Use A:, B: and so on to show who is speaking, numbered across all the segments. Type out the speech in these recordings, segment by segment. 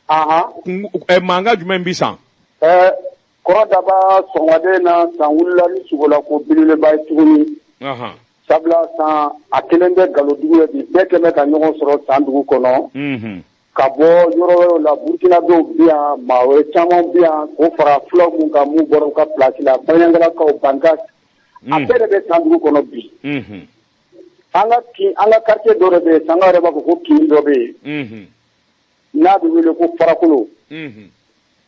A: Manga jumɛn bi san
B: kɔrɔ daba sɔngɔden na san wulila ni sugola ko belebeleba ye tuguni sabula san a kelen bɛ Galodugu ye bi bɛɛ kɛmɛ ka ɲɔgɔn sɔrɔ san dugu kɔnɔ ka bɔ yɔrɔ wɛrɛw la Burukina dɔw bi yan maa wɛrɛ caman bi yan k'o fara fulaw mun kan mun bɔra u ka place la Baɲangara Bankas a bɛɛ de bɛ san dugu kɔnɔ bi an ka quartier dɔ de bɛ yen Sanga yɛrɛ b'a fɔ ko kin dɔ bɛ yen n'a bɛ wele ko Farakolo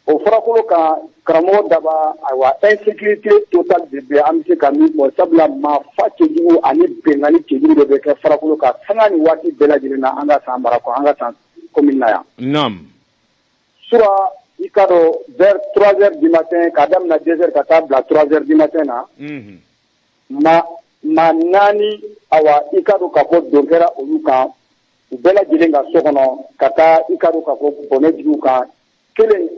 B: o Farakolo kan karamɔgɔ daba ayiwa insécurité totale de bɛ an bɛ se ka min fɔ sabula maa fa cɛjugu ani bɛnkanni cɛjugu de bɛ kɛ Farakolo kan sanga ni waati bɛɛ lajɛlen na an ka san mara kɔnɔ an ka san commune na yan. Naam. Sura i ka dɔn vers 3h du matin k'a daminɛ 2h ka taa bila 3h du matin na. Ma naani awa i ka dɔn k'a fɔ don kɛra olu kan u bɛɛ lajɛlen ka so kɔnɔ ka taa i ka dɔn k'a fɔ bɔnɛ jigiw kan kelen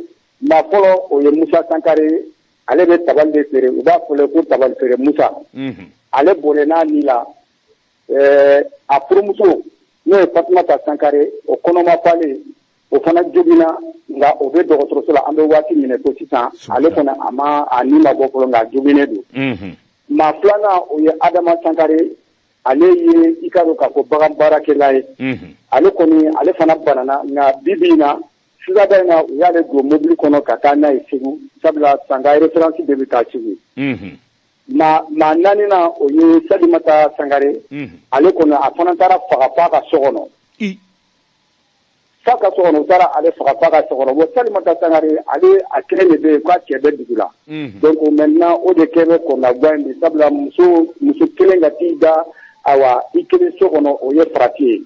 B: maa fɔlɔ o ye Musa Sankare ale bɛ tabali de feere u b'a fɔle ko tabali feere Musa ale bɔnɛ n'a ni la a furumuso n'o ye Fatumata Sankare o kɔnɔma falen o fana jogina nka o bɛ dɔgɔtɔrɔso la an bɛ waati minɛ ko sisan ale fana a ni ma bɔ fɔlɔ nka a joginen don maa filanan o ye Adama Sankare ale ye i ka dɔn k'a fɔ bagan baarakɛla ye ale kɔni ale fana banana nka bi bi in na sugada in na u y'ale don mobili kɔnɔ ka taa n'a ye Segu sabula Sanga référence de bɛ taa Segu maa naaninan o ye Salimata Sankare ale kɔni a fana taara faga f'a ka so kɔnɔ f'a ka so kɔnɔ u taara ale faga f'a ka so kɔnɔ bon Salimata Sankare ale a kelen de bɛ yen k'a cɛ bɛ dugu la donc maintenant o de kɛ bɛ kɔnɔnagwa in de sabula muso kelen ka t'i da awa i kelen so kɔnɔ o ye farati ye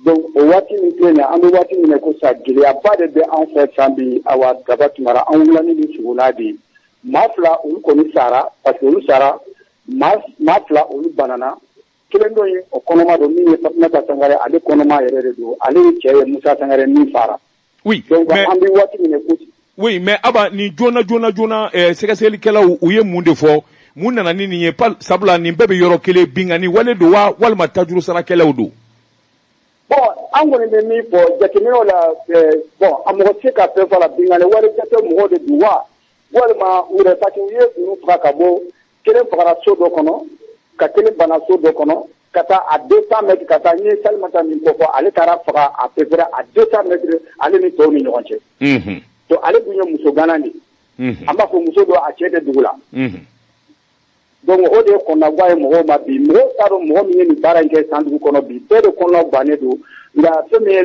B: donc o waati min filɛ nin ye an bɛ waati min na ko sa gɛlɛyaba de bɛ anw fɛ san bi awa Daba Tunkara an wulani ni sugunɛ de maa fila olu kɔni sara parce que olu sara maa fila olu banana kelen dɔ ye o kɔnɔma don min ye Fatumata Sankare ale kɔnɔma yɛrɛ de don ale ye cɛ ye Musa Sankare min fara donc an bɛ waati min na ko
A: oui mais aba ni joona sɛgɛsɛgɛlikɛlaw u ye mun de fɔ mun nana ni nin ye sabula nin bɛɛ bɛ yɔrɔ kelen binkani wale don wa walima tajuru sarakɛlaw don
B: bon an kɔni bɛ min fɔ jateminɛw la bon a mɔgɔ tɛ se ka fɛn fɔ a la binkani wale jate mɔgɔw de don wa walima u yɛrɛ parce que u ye olu faga ka bɔ kelen fagara so dɔ kɔnɔ ka kelen bana so dɔ kɔnɔ ka taa a 200 mètres ka taa n ye Salimata min fɔ ale taara faga à peu près à 200 mètres ale ni tɔw ni ɲɔgɔn cɛ donc ale dun ye muso gana de an b'a fɔ muso dɔ a cɛ tɛ dugu la donc o de ye kɔnɔnagwa ye mɔgɔw ma bi mɔgɔw t'a dɔn mɔgɔ min ye nin baara in kɛ san dugu kɔnɔ bi bɛɛ de kɔnɔ bannen don nka fɛn min ye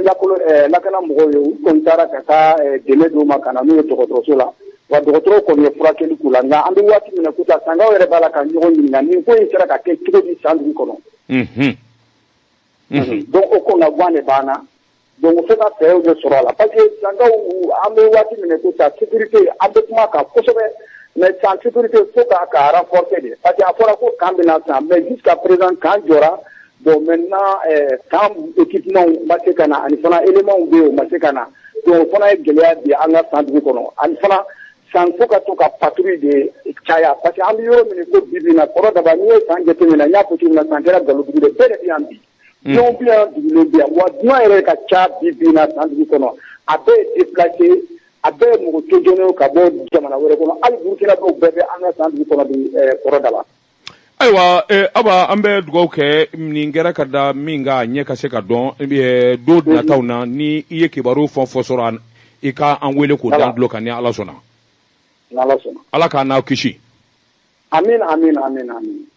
B: lakana mɔgɔw ye u kɔni taara ka taa dɛmɛ d'u ma ka na n'u ye dɔgɔtɔrɔso la wa dɔgɔtɔrɔw kɔni ye furakɛli k'u la nka an bɛ waati min na ko sa Sangaw yɛrɛ b'a la ka ɲɔgɔn ɲininka nin ko in sera ka kɛ cogo di san dugu kɔnɔ donc o kɔnɔnagwa de banna donc o fɛ ka fɛɛrɛw de sɔrɔ a la parce que Sangaw an bɛ waati min na ko sa sécurité an bɛ kuma kan kosɛbɛ mais sans sécurité fo k'a renforcer de parce que a fɔra ko kan bɛna san mais jusqu'à présent kan jɔra bon maintenant kan équipement ma se ka na ani fana éléments bɛ yen o ma se ka na donc o fana ye gɛlɛya bi an ka san dugu kɔnɔ ani fana san fo ka to ka patrouille de caya parce que an bɛ yɔrɔ min ko bi bi in na kɔrɔ daba n'i ye san jateminɛ n y'a fɔ cogo min na san kɛra Galodugu de bɛɛ de bɛ yan bi denw bɛ yan dugulen bɛ yan wa dunan yɛrɛ ka ca bi bi in na san dugu kɔnɔ a bɛɛ ye déplacé a bɛɛ ye mɔgɔ tɔjɔnenw ka bɔ jamana wɛrɛ kɔnɔ hali Burukina dɔw bɛɛ bɛ an ka san dugu kɔnɔ bi kɔrɔ daba.
A: Ayiwa aba an bɛ dugawu kɛ nin kɛra ka da min ka ɲɛ ka se ka dɔn don nataw na ni i ye kibaru fɔ sɔrɔ i ka an wele k'o dan dulo kan ni Ala sɔnna.
B: Ala sɔnna.
A: Ala k'a n'aw kisi.
B: Amin amin amin amin.